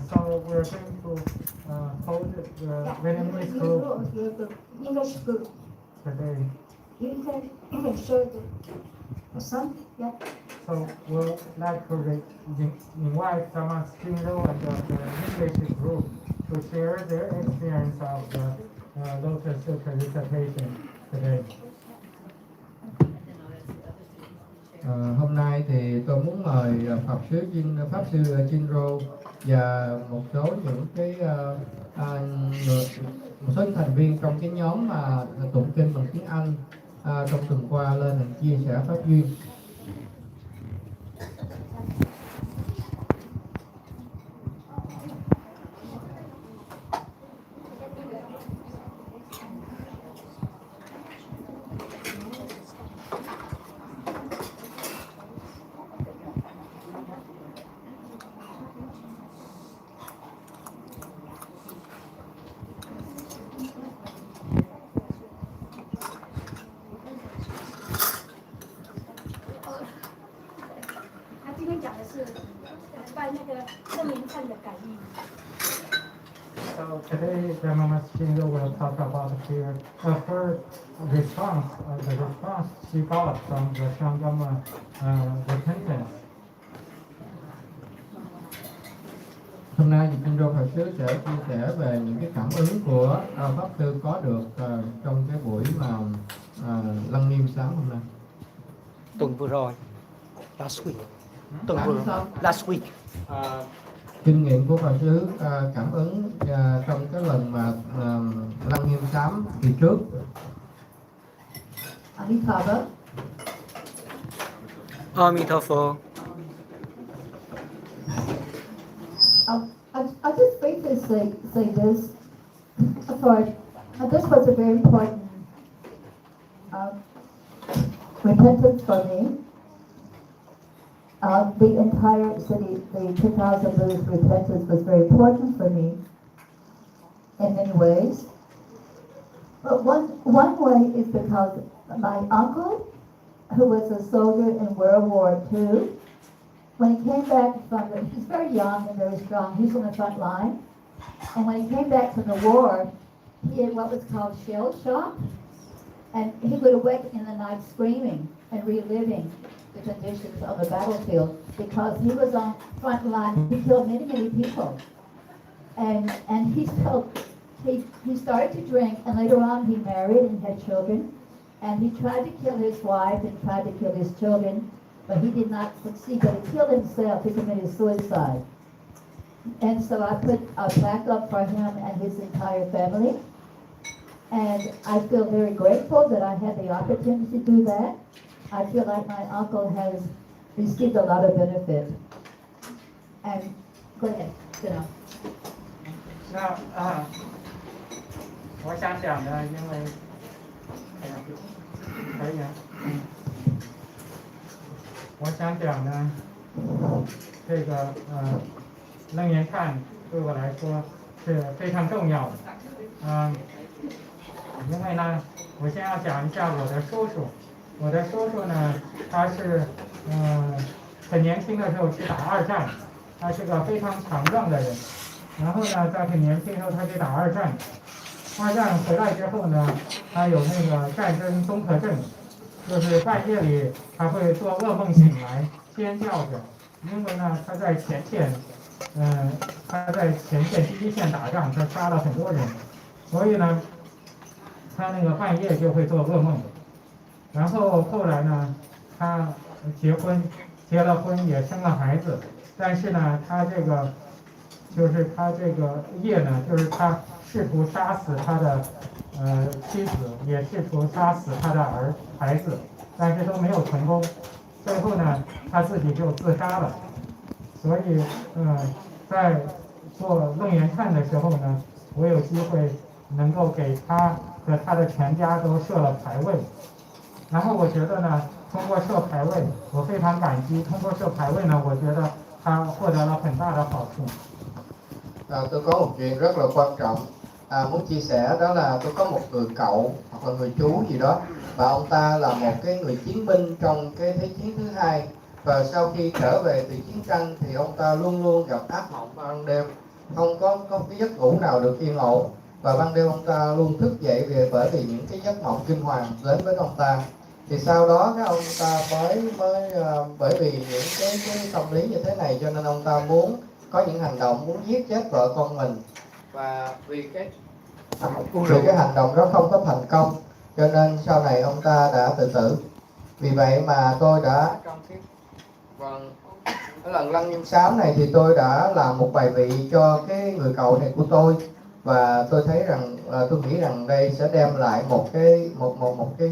So we're going to hold the Vietnamese group today. You can show the sun, yeah. So we'd like to invite Dharma Shinro and the English group to share their experience of the Lotus Sutra recitation today. Hôm nay thì tôi muốn mời Pháp sư Shinro và một số những cái một số thành viên trong cái nhóm mà tụng kinh bằng tiếng Anh trong tuần qua lên để chia sẻ pháp duyên. So today, Dharma Shinro will talk about her response, the response she got from the Shangama repentance. Hôm nay thì Shinro Pháp sư sẽ chia sẻ về những cái cảm ứng của Pháp sư có được trong cái buổi mà lăng nghiêm sáng hôm nay. Tuần vừa rồi, last week. Tuần vừa rồi, last week. Kinh nghiệm của Pháp sư cảm ứng trong cái lần mà lăng nghiêm sám kỳ trước. Amitabha. I'll just briefly say this. This was a very important repentance for me. The entire city, the 2,000 Buddhist repentance was very important for me in many ways. But one way is because my uncle, who was a soldier in World War II, when he came back he's very young and very strong, he's on the front line, and when he came back from the war, he had what was called shell shock, and he would awaken in the night screaming and reliving the conditions on the battlefield because he was on front line. He killed many, many people. And he started to drink, and later on he married and had children. And he tried to kill his wife and tried to kill his children, but he did not succeed. But he killed himself. He committed suicide. And so I put a plaque up for him and his entire family. And I feel very grateful that I had the opportunity to do that. I feel like my uncle has received a lot of benefit. And go ahead, sit down. 那我想讲的，因为可以啊，我想讲呢，这个楞严忏对我来说是非常重要的，因为呢，我先要讲一下我的叔叔。我的叔叔呢，他是很年轻的时候去打二战，他是个非常强壮的人。然后呢，在很年轻的时候他去打二战，二战回来之后呢，他有那个战争综合症，就是半夜里他会做噩梦醒来，尖叫着，因为呢他在前线第一线打仗，他杀了很多人，所以呢，他那个半夜就会做噩梦。然后后来呢，他结了婚也生了孩子，但是呢，他这个业呢，就是他试图杀死他的妻子，也试图杀死他的孩子，但是都没有成功。最后呢，他自己就自杀了。所以在做楞严忏的时候呢，我有机会能够给他和他的全家都设了牌位。然后我觉得呢，通过设牌位，我非常感激。通过设牌位呢，我觉得他获得了很大的好处。Tôi có một chuyện rất là quan trọng muốn chia sẻ, đó là tôi có một người cậu hoặc là người chú gì đó, và ông ta là một cái người chiến binh trong cái Thế chiến thứ hai, và sau khi trở về từ chiến tranh thì ông ta luôn luôn gặp ác mộng vào ban đêm, không có cái giấc ngủ nào được yên ổn, và ban đêm ông ta luôn thức dậy bởi vì những cái giấc mộng kinh hoàng đến với ông ta. Thì sau đó cái ông ta mới bởi vì những cái tâm lý như thế này cho nên ông ta muốn có những hành động muốn giết chết vợ con mình, và vì cái hành động đó không có thành công cho nên sau này ông ta đã tự tử. Vì vậy mà tôi đã trong cái lần lăng nghiêm 6 này thì tôi đã làm một bài vị cho cái người cậu này của tôi, và tôi thấy rằng tôi nghĩ rằng đây sẽ đem lại một cái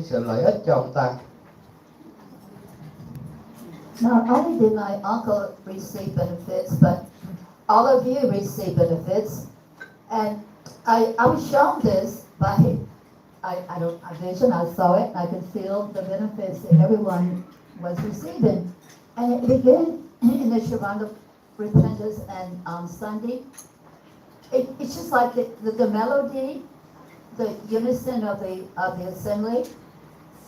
sự lợi ích cho ông ta. Not only did my uncle receive benefits, but all of you receive benefits. And I was shown this by, I vision, I saw it, and I could feel the benefits that everyone was receiving. And it began in the Shavanda repentance and on Sunday. It's just like the melody, the unison of the assembly,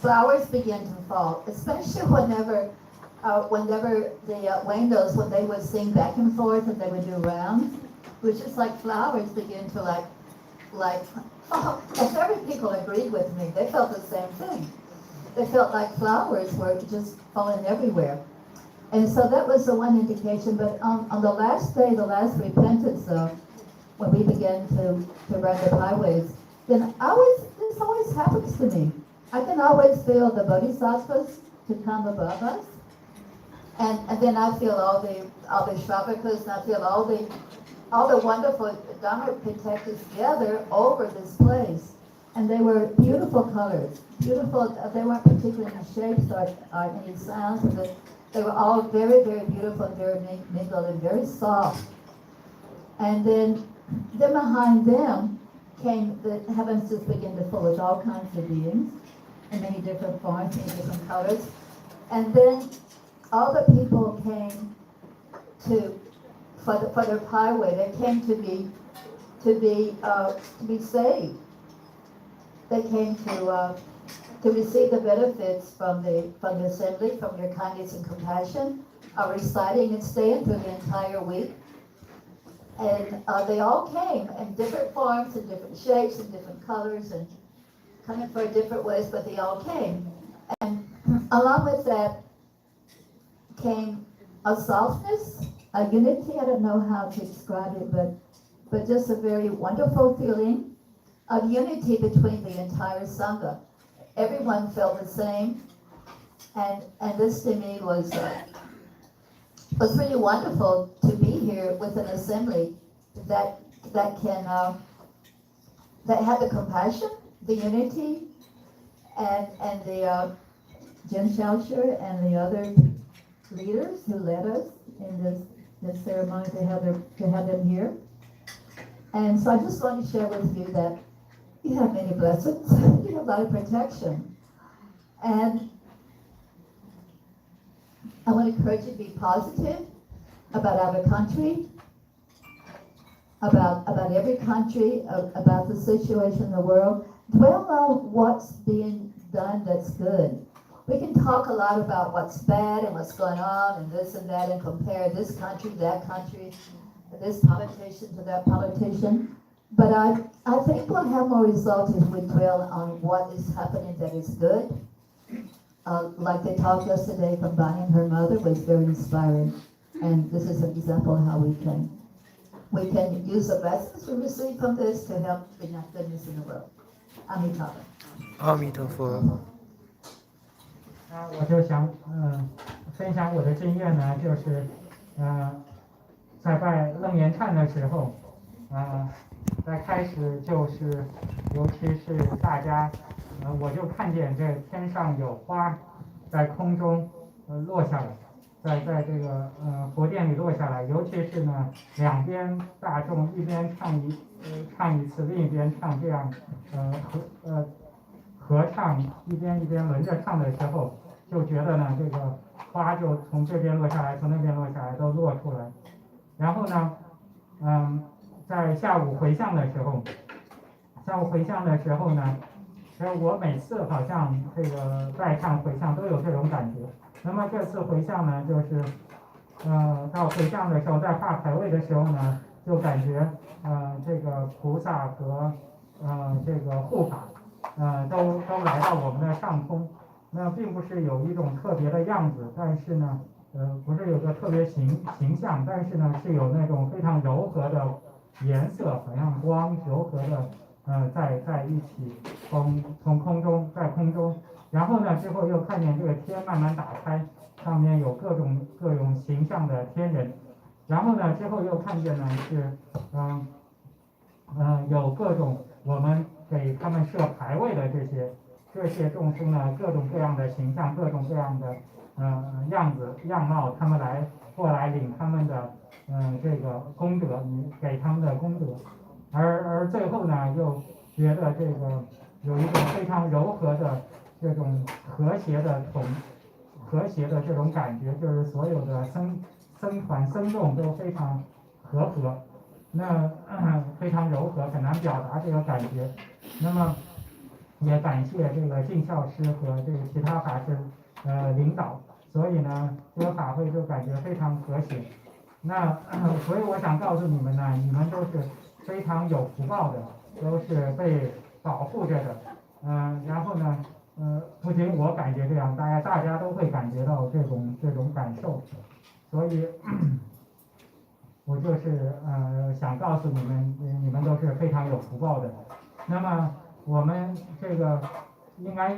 flowers begin to fall, especially whenever the windows, when they would sing back and forth and they would do rounds, it was just like flowers begin to like fall. And several people agreed with me. They felt the same thing. They felt like flowers were just falling everywhere. And so that was the one indication. But on the last day, the last repentance, though, when we began to run the highways, then this always happens to me. I can always feel the bodhisattvas to come above us. And then I feel all the Shravakas, and I feel all the wonderful Dharma protectors together over this place. And they were beautiful colors, beautiful. They weren't particularly in shapes or any sounds, but they were all very, very beautiful and very mingled and very soft. And then behind them came the heavens just began to fill with all kinds of beings in many different forms, many different colors. And then all the people came for their highway. They came to be saved. They came to receive the benefits from the assembly, from your kindness and compassion, reciting and staying through the entire week. And they all came in different forms and different shapes and different colors and coming for different ways, but they all came. And along with that came a softness, a unity. I don't know how to describe it, but just a very wonderful feeling of unity between the entire Sangha. Everyone felt the same, and this to me was really wonderful to be here with an assembly that had the compassion, the unity, and the Jen Schauscher and the other leaders who led us in this ceremony to have them here. And so I just want to share with you that you have many blessings, you have a lot of protection. And I want to encourage you to be positive about our country, about every country, about the situation in the world. Dwell on what's being done that's good. We can talk a lot about what's bad and what's going on and this and that and compare this country, this politician to that politician. But I think we'll have more results if we dwell on what is happening that is good. Like they talked yesterday from Bonnie and her mother was very inspiring. And this is an example of how we can use the lessons we receive from this to help bring out goodness in the world. Amitabha. 阿弥陀佛。我就想分享我的经验呢，就是在拜楞严忏的时候，在开始就是，尤其是大家，我就看见这天上有花在空中落下来，在这个佛殿里落下来，尤其是呢两边大众一边唱一次，另一边唱，这样合唱一边轮着唱的时候，就觉得呢这个花就从这边落下来，从那边落下来都落出来。然后呢，在下午回向的时候呢，我每次好像这个拜忏回向都有这种感觉。那么这次回向呢，就是到回向的时候，在画牌位的时候呢，就感觉这个菩萨和这个护法都来到我们的上空。那并不是有一种特别的样子，但是呢，不是有个特别形象，但是呢是有那种非常柔和的颜色，好像光柔和的在一起，从空中在空中，然后呢之后又看见这个天慢慢打开，上面有各种形象的天人，然后呢之后又看见呢是有各种我们给他们设牌位的这些众生呢，各种各样的形象，各种各样的样子样貌，他们过来领他们的这个功德，你给他们的功德，而最后呢又觉得这个有一种非常柔和的这种和谐的这种感觉，就是所有的僧团僧众都非常和合，那非常柔和，很难表达这个感觉。那么也感谢这个净教师和这个其他法师领导，所以呢这个法会就感觉非常和谐。那所以我想告诉你们呢，你们都是非常有福报的，都是被保护着的。然后呢不仅我感觉这样，大家都会感觉到这种感受，所以我就是想告诉你们，你们都是非常有福报的。那么我们这个应该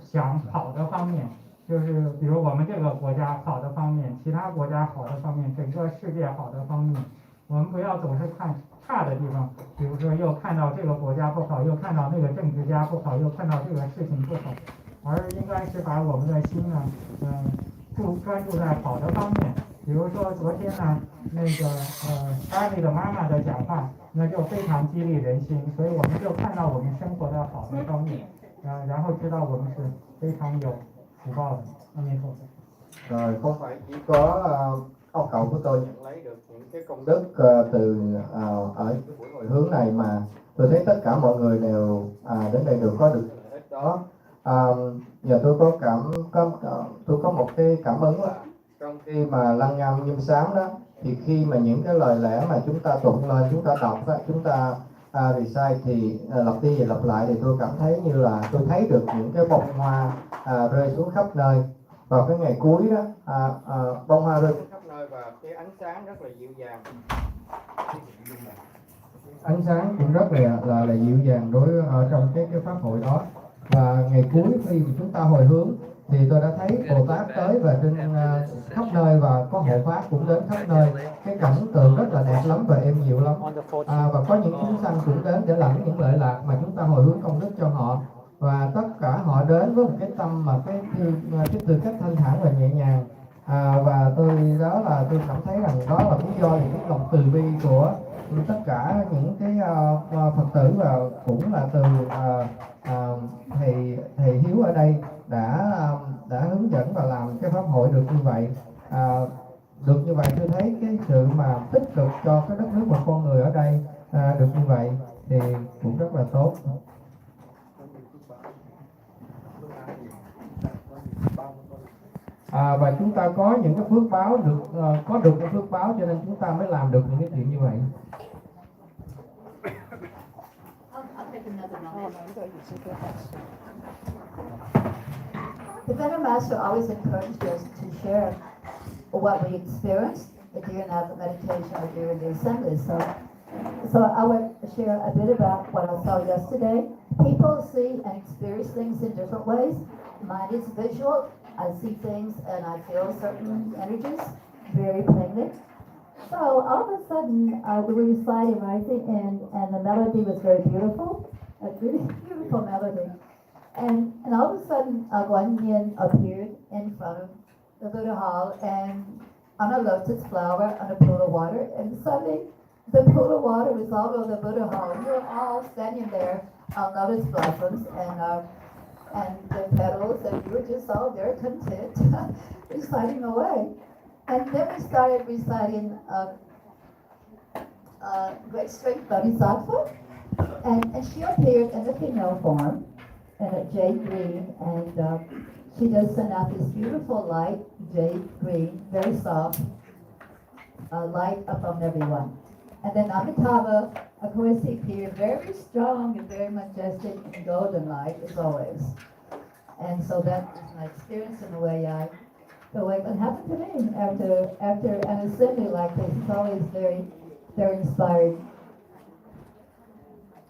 想好的方面，就是比如我们这个国家好的方面，其他国家好的方面，整个世界好的方面，我们不要总是看差的地方，比如说又看到这个国家不好，又看到那个政治家不好，又看到这个事情不好，而应该是把我们的心呢专注在好的方面。比如说昨天呢那个阿丽的妈妈的讲话，那就非常激励人心，所以我们就看到我们生活的好的方面，然后知道我们是非常有福报的。阿弥陀佛。Rồi không phải chỉ có ông cậu của tôi nhận lấy được những cái công đức từ ở những cái buổi hồi hướng này, mà tôi thấy tất cả mọi người đều đến đây đều có được lợi ích đó. Giờ tôi có một cái cảm ứng là trong khi mà lăng nghiêm nghiêm sám đó, thì khi mà những cái lời lẽ mà chúng ta tụng lên, chúng ta đọc đó, chúng ta recite thì lặp đi và lặp lại, thì tôi cảm thấy như là tôi thấy được những cái bông hoa rơi xuống khắp nơi. Vào cái ngày cuối đó, bông hoa rơi xuống khắp nơi và cái ánh sáng rất là dịu dàng. Ánh sáng cũng rất là dịu dàng ở trong cái pháp hội đó. Và ngày cuối khi mà chúng ta hồi hướng thì tôi đã thấy Bồ Tát tới và trên khắp nơi, và có hộ pháp cũng đến khắp nơi. Cái cảnh tượng rất là đẹp lắm và êm dịu lắm. Và có những chúng sanh cũng đến để lãnh những lợi lạc mà chúng ta hồi hướng công đức cho họ. Và tất cả họ đến với một cái tâm mà cái tư cách thanh thản và nhẹ nhàng. Và tôi cảm thấy rằng đó là lý do là cái lòng từ bi của tất cả những cái Phật tử, và cũng là từ thầy Hiếu ở đây đã hướng dẫn và làm cái pháp hội được như vậy. Được như vậy tôi thấy cái sự mà tích cực cho cái đất nước và con người ở đây được như vậy thì cũng rất là tốt. Và chúng ta có những cái phước báo có được cái phước báo, cho nên chúng ta mới làm được những cái chuyện như vậy. The Venerable Master always encouraged us to share what we experienced during our meditation or during the assembly. So I would share a bit about what I saw yesterday. People see and experience things in different ways. Mine is visual. I see things and I feel certain energies very plainly. So all of a sudden we were reciting, right, and the melody was very beautiful, a really beautiful melody. And all of a sudden Guan Yin appeared in front of the Buddha Hall and on a lotus flower on a pool of water, and suddenly the pool of water was all over the Buddha Hall. We were all standing there on lotus blossoms and the petals, and we were just all very content, reciting away. And then we started reciting Great Strength Bodhisattva, and she appeared in the female form, in a jade green, and she does send out this beautiful light, jade green, very soft light upon everyone. And then Amitabha, of course, he appeared very strong and very majestic and golden light as always. And so that was my experience in the way what happened to me after an assembly like this. It's always very, very inspiring.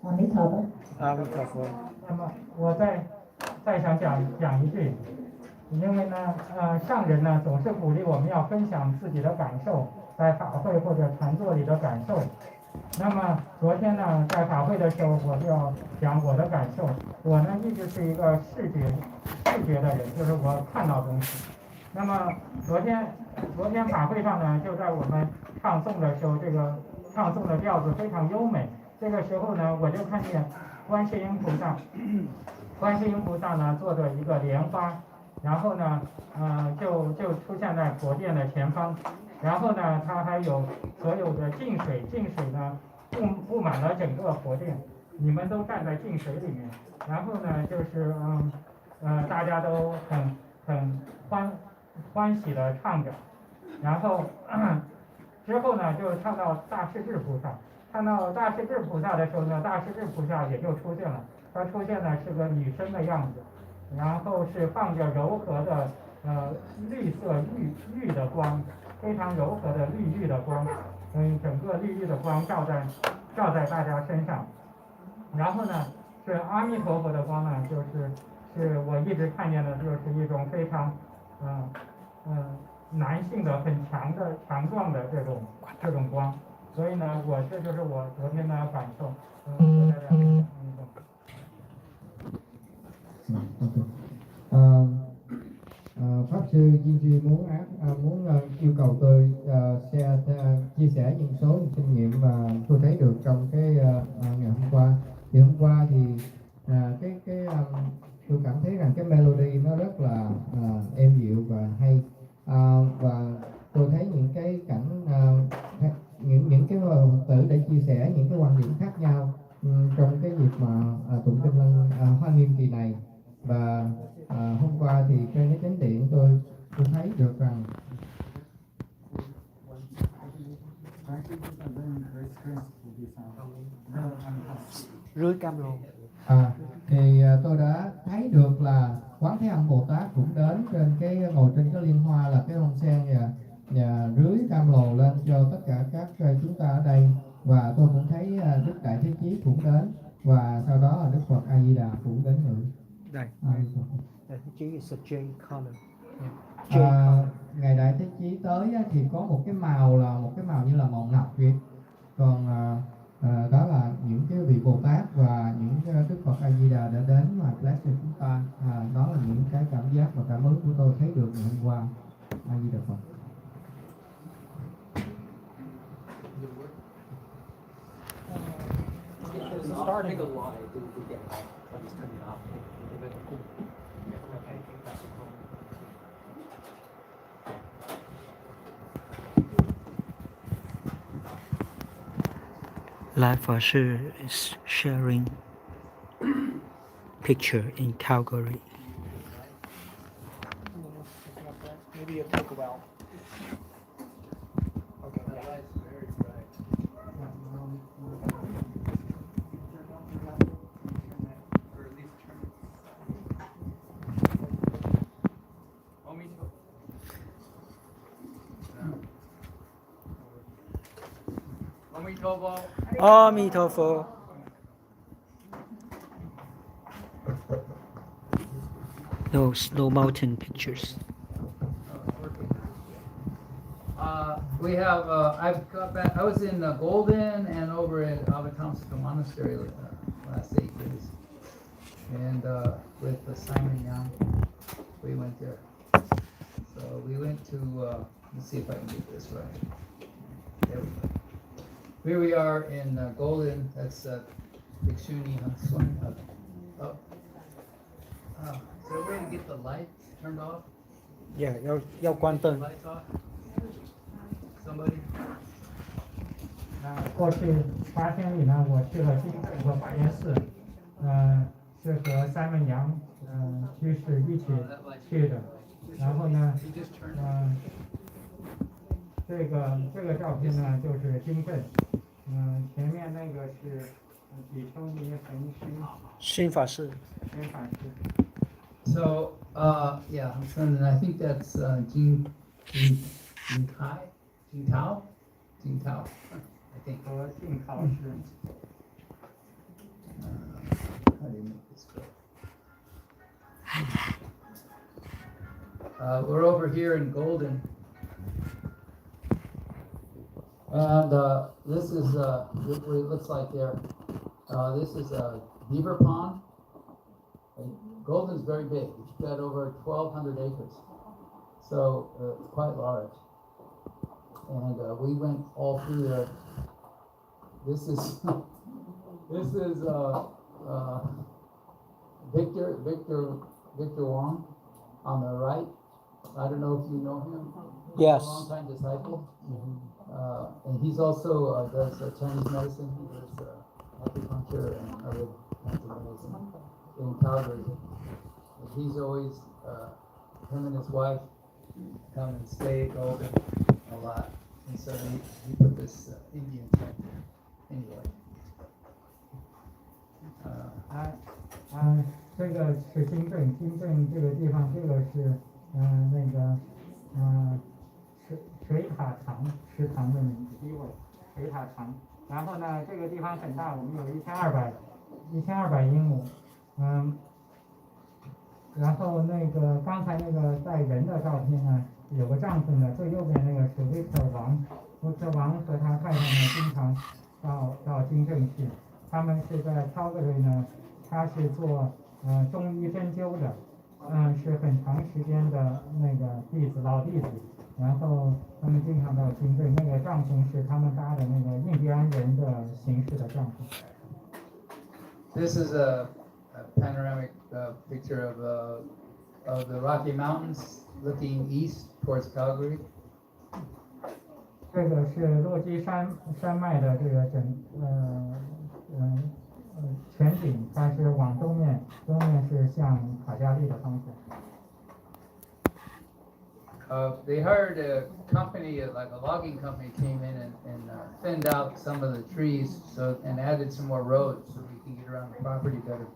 Amitabha. 阿弥陀佛。那么我再想讲一句，因为呢，上人呢总是鼓励我们要分享自己的感受，在法会或者禅坐里的感受。那么昨天呢，在法会的时候，我就要讲我的感受。我呢一直是一个视觉的人，就是我看到东西。那么昨天法会上呢，就在我们唱诵的时候，这个唱诵的调子非常优美。这个时候呢，我就看见观世音菩萨呢坐着一个莲花，然后呢，就出现在佛殿的前方，然后呢，它还有所有的净水呢布满了整个佛殿，你们都站在净水里面，然后呢，就是大家都很欢喜的唱着，然后之后呢，就唱到大势至菩萨。看到大势至菩萨的时候呢，大势至菩萨也就出现了。它出现的是个女生的样子，然后是放着柔和的绿色玉的光，非常柔和的绿玉的光，整个绿玉的光照在大家身上。然后呢，是阿弥陀佛的光呢，是我一直看见的，就是一种非常男性的很强壮的这种光。所以呢，这就是我昨天的感受。Pháp sư Duy muốn yêu cầu tôi chia sẻ những số kinh nghiệm mà tôi thấy được trong cái ngày hôm qua. Thì hôm qua thì tôi cảm thấy rằng cái melody nó rất là êm dịu và hay, và tôi thấy những cái cảnh những cái tử để chia sẻ những cái quan điểm khác nhau trong cái dịp mà tụng kinh Lăng Hoa Nghiêm kỳ này. Và hôm qua thì trên cái chánh điện tôi thấy được rằng rưới cam lồ. Thì tôi đã thấy được là Quán Thế Âm Bồ Tát cũng đến ngồi trên cái liên hoa là cái bông sen và rưới cam lồ lên cho tất cả các chúng ta ở đây. Và tôi cũng thấy Đức Đại Thế Chí cũng đến, và sau đó là Đức Phật A Di Đà cũng đến nữa. Đây. Đại Thế Chí is a jade color. Ngài Đại Thế Chí tới thì có một cái màu như là màu ngọc vậy. Còn đó là những cái vị Bồ Tát và những Đức Phật A Di Đà đã đến mà bless cho chúng ta. Đó là những cái cảm giác và cảm hứng của tôi thấy được ngày hôm qua. A Di Đà Phật. Starting. Lai Phật sư is sharing picture in Calgary. Maybe you take a while. Okay. A弥陀佛. No snow mountain pictures. We have, I've got back, I was in Golden and over at Avatamsaka Monastery last 8 days. And with Simon Yang, we went there. So we went to, let's see if I can get this right. There we go. Here we are in Golden, that's Bhikshuni Hanswan. Up. Is there a way to get the lights turned off? Yeah, 要关灯. Lights off? Somebody? 过去8天里呢，我去了金正和法源寺，是和三位娘居士一起去的。然后呢， He just turned it. 这个照片呢就是金正，前面那个是比丘尼恒新法师。宣法师。 So, yeah, and I think that's Jing Tao, I think. 和信考师。 How do you make this go? We're over here in Golden, and this is what it looks like there. This is a beaver pond. And Golden's very big. It's got over 1,200 acres, so it's quite large. And we went all through there. This is Victor Wong on the right. I don't know if you know him. Yes. A long-time disciple. And he's also does Chinese medicine. He does acupuncture and other kinds of medicine in Calgary. And he's always him and his wife come and stay at Golden a lot. And so he put this Indian tent there. Anyway. 这个是金正，金正这个地方，这个是那个水塔堂食堂的名字，水塔堂。然后呢，这个地方很大，我们有1200英亩，然后那个刚才那个带人的照片呢，有个帐篷的，最右边那个是威特王，威特王和他太太呢经常到金正去，他们是在 Calgary 呢，他是做中医针灸的，是很长时间的那个老弟子，然后他们经常到金正，那个帐篷是他们搭的那个印第安人的形式的帐篷。This is a panoramic picture of the Rocky Mountains looking east towards Calgary. 这个是落基山脉的这个全景，它是往东面是向卡加利的方向。They hired a company, like a logging company, came in and thinned out some of the trees, and added some more roads so we can get around the property better.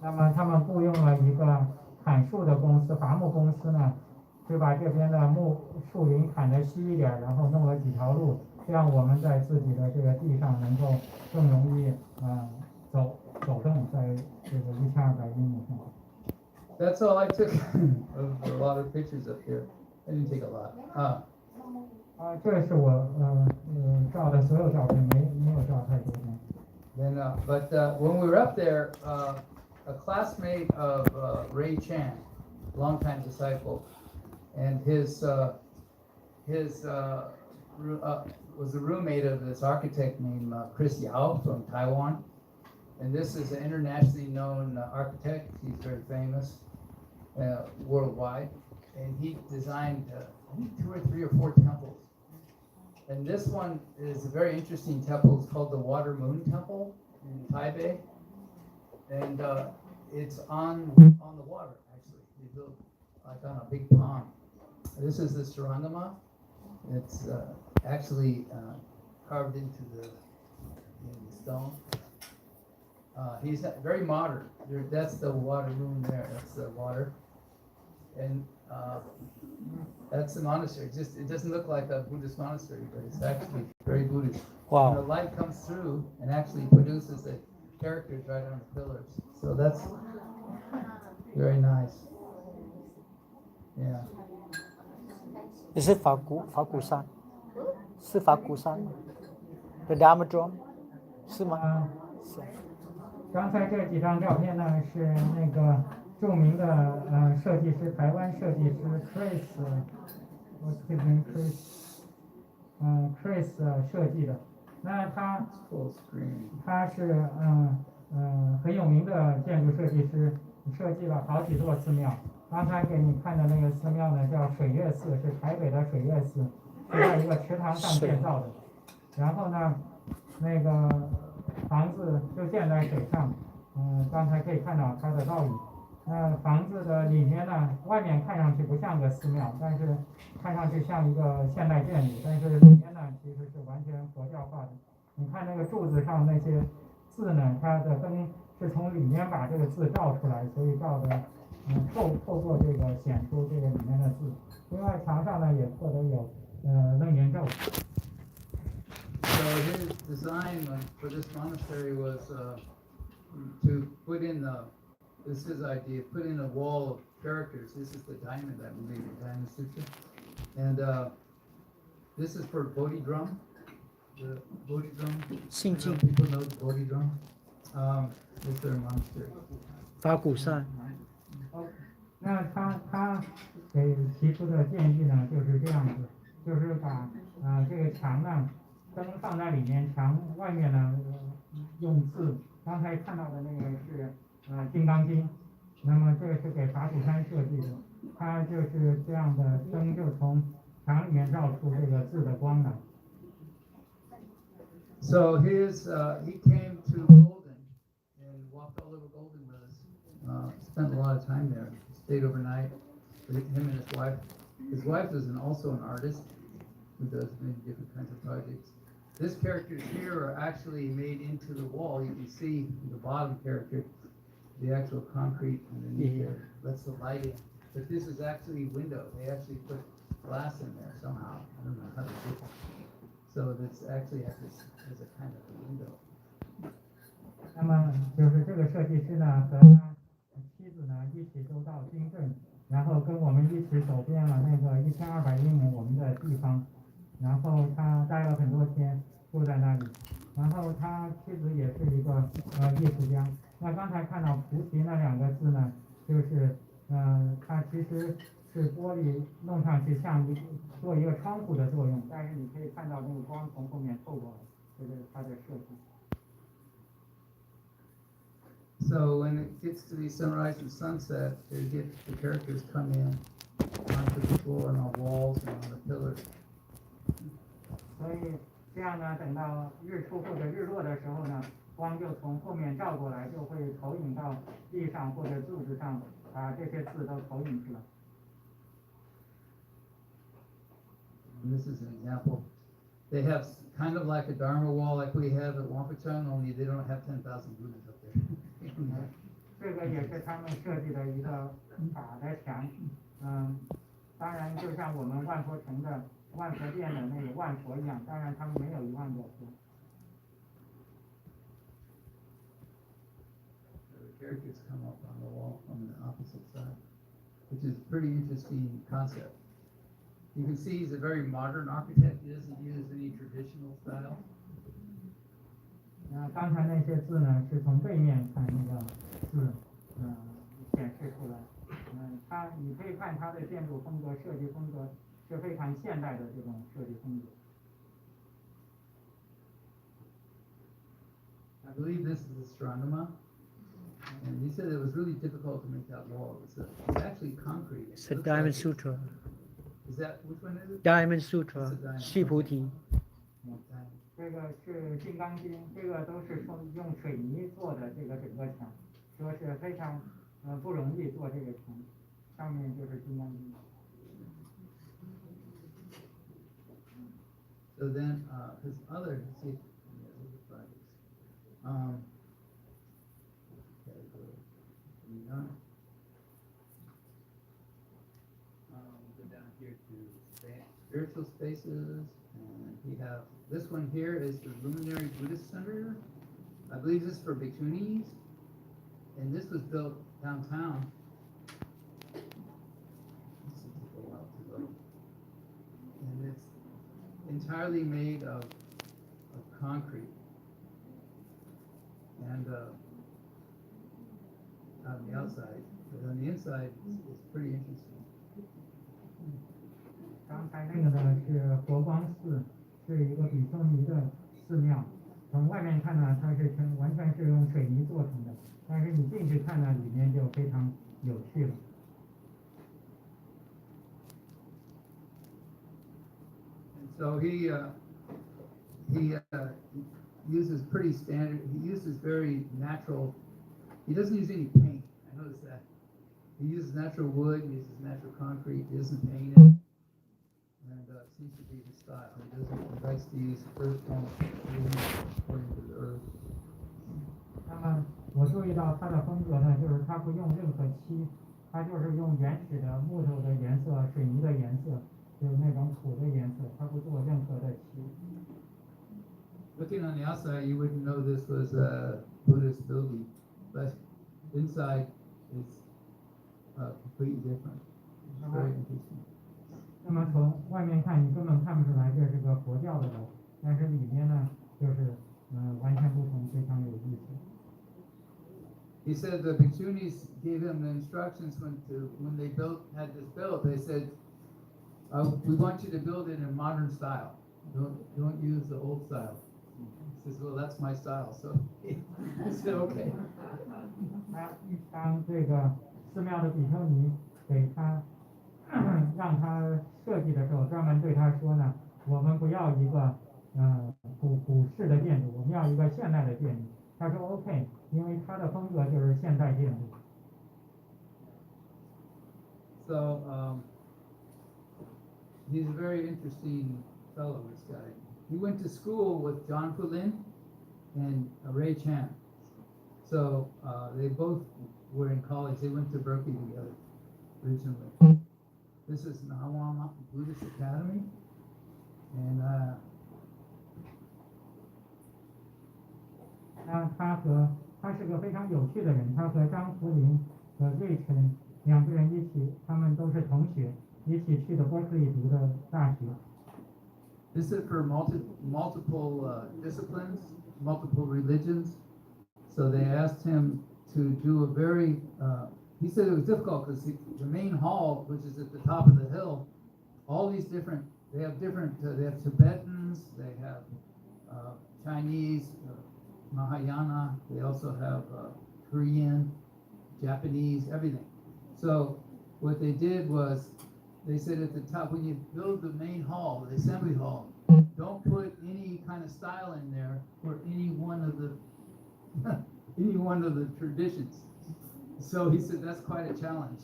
那么他们雇佣了一个砍树的公司，伐木公司呢，就把这边的树林砍得稀一点，然后弄了几条路，这样我们在自己的这个地上能够更容易走动在这个1200英亩上。That's all I took. A lot of pictures up here. I didn't take a lot. 这是我照的所有照片，没有照太多张。Then, but when we were up there, a classmate of Ray Chan, longtime disciple, and his was a roommate of this architect named Chris Yao from Taiwan. And this is an internationally known architect. He's very famous worldwide. And he designed, I think, 2 or 3 or 4 temples. And this one is a very interesting temple. It's called the Water Moon Temple in Taipei. And it's on the water, actually. They built like on a big pond. This is the Sarangama. It's actually carved into the stone. He's very modern. That's the water moon there. That's the water. And that's the monastery. It doesn't look like a Buddhist monastery, but it's actually very Buddhist. Wow. And the light comes through and actually produces the characters right on the pillars. So that's very nice. Yeah. 这是法鼓山，是法鼓山吗 ？The Dharma Drum 是吗？是。刚才这几张照片呢，是那个著名的设计师，台湾设计师 Chris 设计的。那他是很有名的建筑设计师，设计了好几座寺庙。刚才给你看的那个寺庙呢，叫水月寺，是台北的水月寺，是在一个池塘上建造的。然后呢，那个房子就建在水上，刚才可以看到它的倒影，房子的里面呢，外面看上去不像个寺庙，但是看上去像一个现代建筑，但是里面呢其实是完全佛教化的。你看那个柱子上那些字呢，它的灯是从里面把这个字照出来，所以照的透过这个显出这个里面的字。另外墙上呢也刻的有楞严咒。So his design for this monastery was to put in this is his idea, put in a wall of characters. This is the diamond that we made, the Diamond Sutra. And this is for Bodhi drum. The Bodhi drum. People know the Bodhi drum. It's their monastery. 法鼓山。那他给提出的建议呢，就是这样子，就是把这个墙呢，灯放在里面，墙外面呢用字，刚才看到的那个是金刚经，那么这个是给法鼓山设计的，它就是这样的灯就从墙里面照出这个字的光来。So he came to Golden and walked all over Golden with us. Spent a lot of time there. Stayed overnight with him and his wife. His wife is also an artist who does many different kinds of projects. This characters here are actually made into the wall. You can see the bottom character, the actual concrete underneath there. That's the lighting. But this is actually window. They actually put glass in there somehow. I don't know how to do it. So this actually has a kind of a window. 那么就是这个设计师呢和他妻子呢一起都到金镇，然后跟我们一起走遍了那个1200英亩我们的地方，然后他待了很多天住在那里，然后他妻子也是一个艺术家。那刚才看到菩提那2个字呢，就是它其实是玻璃弄上去像做一个窗户的作用，但是你可以看到那个光从后面透过来，这是它的设计。So when it gets to the sunrise and sunset, the characters come in onto the floor and on walls and on the pillars. 所以这样呢，等到日出或者日落的时候呢，光就从后面照过来，就会投影到地上或者柱子上，把这些字都投影出来。And this is an example. They have kind of like a Dharma wall like we have at Wampachang, only they don't have 10,000 Buddhas up there. 这个也是他们设计的一个法的墙，当然就像我们万佛城的万佛殿的那个万佛一样，当然他们没有1万多佛。The characters come up on the wall from the opposite side, which is a pretty interesting concept. You can see he's a very modern architect. He doesn't use any traditional style. 刚才那些字呢，是从背面看那个字，显示出来。你可以看它的建筑风格、设计风格是非常现代的这种设计风格。I believe this is astronomer, and he said it was really difficult to make that wall. It's actually concrete. It's a Diamond Sutra. Is that which one is it? Diamond Sutra. 须菩提。这个是金刚经，这个都是用水泥做的这个整个墙，说是非常不容易做这个墙，上面就是金刚经。So then his other projects. Go down here to spiritual spaces. And we have this one here is the Luminary Buddhist Center. I believe this is for bhikkhunis, and this was built downtown. This will take a while to load. And it's entirely made of concrete. And on the outside, but on the inside, it's pretty interesting. 刚才那个呢是佛光寺，是一个比丘尼的寺庙。从外面看呢，它是完全是用水泥做成的，但是你进去看呢，里面就非常有趣了。And so he uses pretty standard. He uses very natural. He doesn't use any paint. I noticed that. He uses natural wood, he uses natural concrete, he doesn't paint it, and seems to be his style. He likes to use earth tone according to the earth. 那么我注意到他的风格呢，就是他不用任何漆，他就是用原始的木头的颜色、水泥的颜色，就是那种土的颜色，他不做任何的漆。Looking on the outside, you wouldn't know this was a Buddhist building, but inside is completely different. It's very interesting. 那么从外面看，你根本看不出来这是个佛教的楼，但是里面呢，就是完全不同，非常有意思。He said the Bhikshunis gave him the instructions when they had this built. They said, "We want you to build it in modern style. Don't use the old style." He says, "Well, that's my style." So he said, "Okay." 当这个寺庙的比丘尼给他让他设计的时候，专门对他说呢，我们不要一个古式的建筑，我们要一个现代的建筑。他说 OK， 因为他的风格就是现代建筑。So he's a very interesting fellow, this guy. He went to school with John Fulin and Ray Chan. So they both were in college. They went to Berkeley together originally. This is Nawama Buddhist Academy. And 他是个非常有趣的人，他和张福林和瑞晨两个人一起，他们都是同学，一起去的伯克利读的大学。This is for multiple disciplines, multiple religions. So they asked him to do a very, he said it was difficult because the main hall, which is at the top of the hill, all these different, they have Tibetans, they have Chinese, Mahayana, they also have Korean, Japanese, everything. So what they did was, they said at the top, when you build the main hall, the assembly hall, don't put any kind of style in there for any one of the traditions. So he said that's quite a challenge.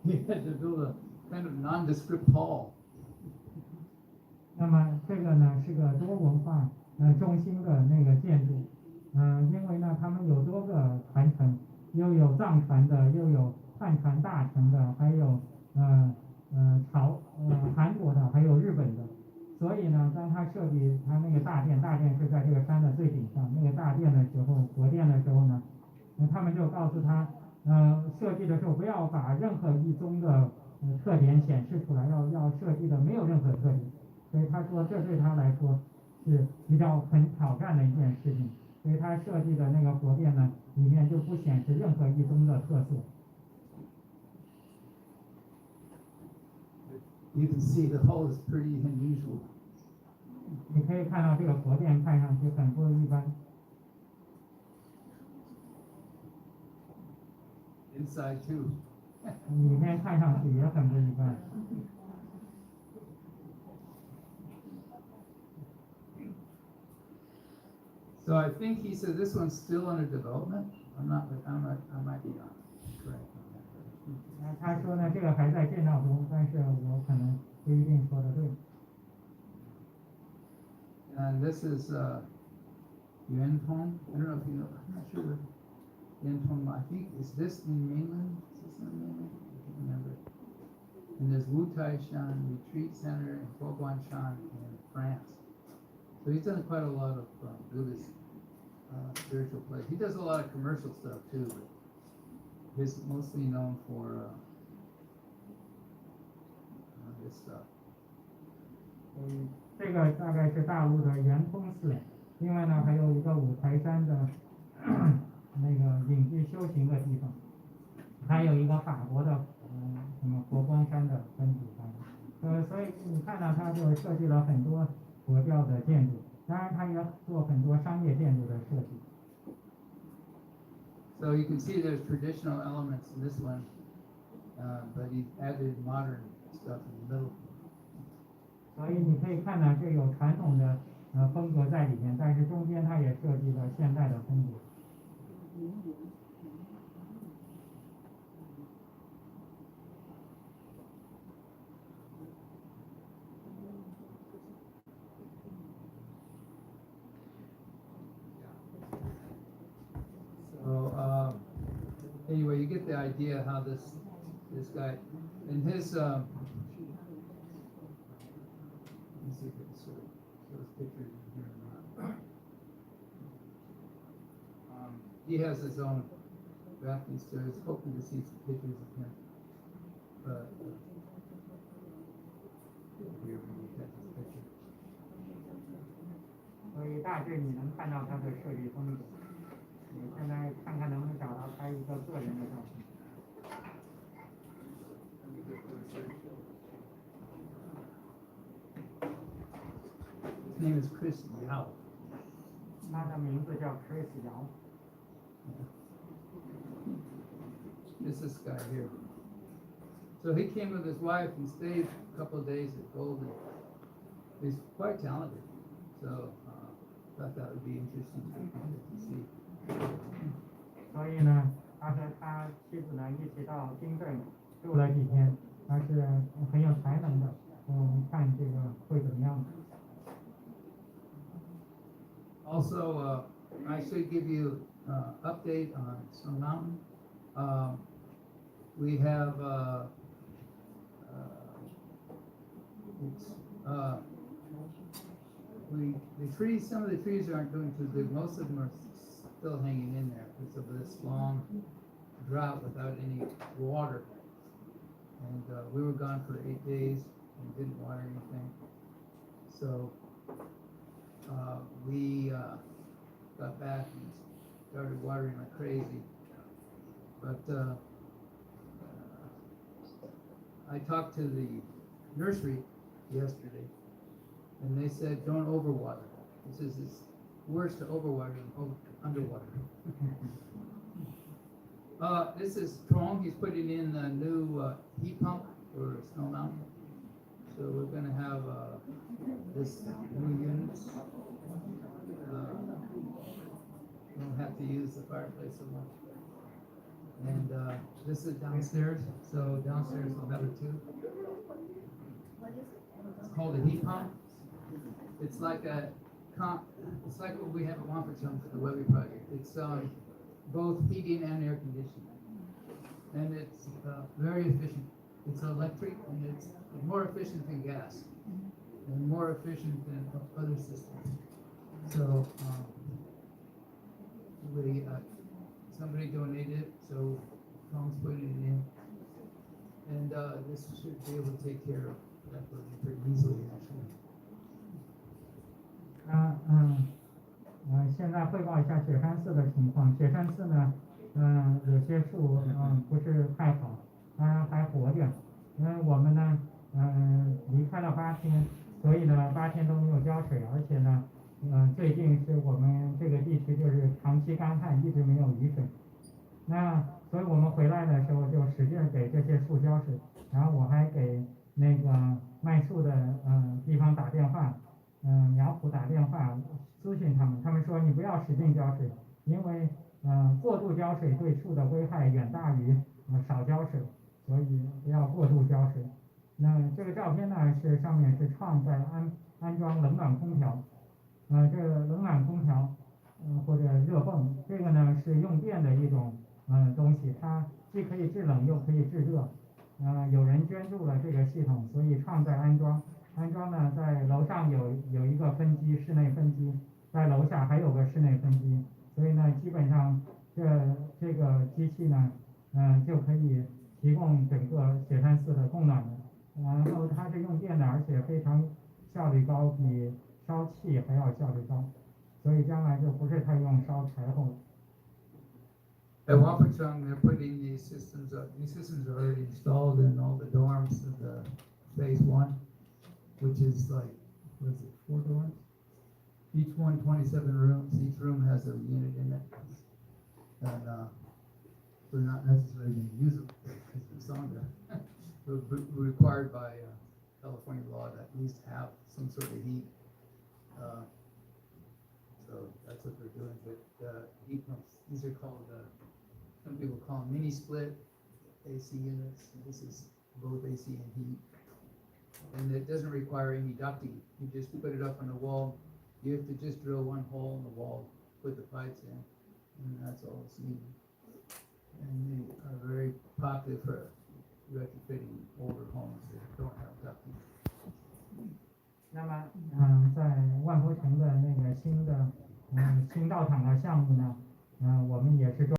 He had to build a kind of nondescript hall. 那么这个呢是个多文化中心的那个建筑，因为呢他们有多个传承，又有藏传的，又有汉传大乘的，还有韩国的，还有日本的。所以呢，当他设计他那个大殿是在这个山的最顶上，那个大殿的时候，佛殿的时候呢，他们就告诉他，设计的时候不要把任何一宗的特点显示出来，要设计的没有任何特点。所以他说，这对他来说是比较很挑战的一件事情。所以他设计的那个佛殿呢，里面就不显示任何一宗的特色。You can see the hall is pretty unusual. 你可以看到这个佛殿看上去很不一般。Inside too. 里面看上去也很不一般。So I think he said this one's still under development. I might be correct on that. 他说呢，这个还在建造中，但是我可能不一定说的对。And this is Yuan Tong. I don't know if you know. I'm not sure. Yuan Tong. I think is this in mainland? Is this in mainland? I can't remember. And there's Wu Tai Shan Retreat Center in Guoguanshan in France. So he's done quite a lot of Buddhist spiritual plays. He does a lot of commercial stuff too, but he's mostly known for this stuff. 这个大概是大陆的圆通寺，另外呢还有一个五台山的那个隐居修行的地方，还有一个法国的什么佛光山的分体山，所以你看到他就设计了很多佛教的建筑，当然他也做很多商业建筑的设计。So you can see there's traditional elements in this one, but he added modern stuff in the middle. 所以你可以看到这有传统的风格在里面，但是中间它也设计了现代的风格。anyway, you get the idea how this guy and his let me see if I can show those pictures in here or not. He has his own Baptist church. Hoping to see some pictures of him, but here we get this picture. 所以大致你能看到他的设计风格。你现在看看能不能找到他一个个人的照片。His name is Chris Yao. 他的名字叫 Chris 姚。This is this guy here. So he came with his wife and stayed a couple of days at Golden. He's quite talented. So thought that would be interesting to see. 所以呢，他和他妻子呢一起到金镇住了几天，他是很有才能的。我们看这个会怎么样？ Also, I should give you update on Stone Mountain. We have the trees. Some of the trees aren't doing too good. Most of them are still hanging in there because of this long drought without any water. And we were gone for 8 days and didn't water anything. So we got back and started watering like crazy. But I talked to the nursery yesterday, and they said don't overwater. He says it's worse to overwater than underwater. This is Trong. He's putting in a new heat pump for Snow Mountain. So we're going to have this new unit. We don't have to use the fireplace so much. And this is downstairs. So downstairs we'll have it too. It's called a heat pump. It's like it's like what we have at Wampachung for the Webby project. It's both heating and air conditioning, and it's very efficient. It's electric, and it's more efficient than gas, and more efficient than other systems. So somebody donated it, so Tom's putting it in, and this should be able to take care of that pretty easily, actually. 现在汇报一下雪山寺的情况。雪山寺呢，有些树不是太好，它还活着。因为我们呢，离开了8天，所以呢8天都没有浇水，而且呢，最近是我们这个地区就是长期干旱，一直没有雨水。那所以我们回来的时候就使劲给这些树浇水，然后我还给那个卖树的地方打电话，苗圃打电话咨询他们，他们说你不要使劲浇水，因为过度浇水对树的危害远大于少浇水，所以不要过度浇水。那这个照片呢是上面是创在安装冷暖空调，这个冷暖空调或者热泵，这个呢是用电的一种东西，它既可以制冷又可以制热。有人捐助了这个系统，所以创在安装。安装呢，在楼上有一个分机，室内分机，在楼下还有个室内分机，所以呢，基本上这个机器呢，就可以提供整个雪山寺的供暖的。然后它是用电的，而且非常效率高，比烧气还要效率高，所以将来就不是太用烧柴火。At Wampachung, they're putting these systems up. These systems are already installed in all the dorms of the phase 1, which is like, what is it, 4 dorms? Each one 27 rooms. Each room has a unit in it. And we're not necessarily going to use them because it's longer. We're required by California law to at least have some sort of heat. So that's what they're doing. But heat pumps, these are called, some people call them mini split AC units. This is both AC and heat. And it doesn't require any ducting. You just put it up on the wall. You have to just drill one hole in the wall, put the pipes in, and that's all it's needed. And they are very popular for retrofitting older homes that don't have ducting. 那么，在万佛城的那个新的道场的项目呢，我们也是专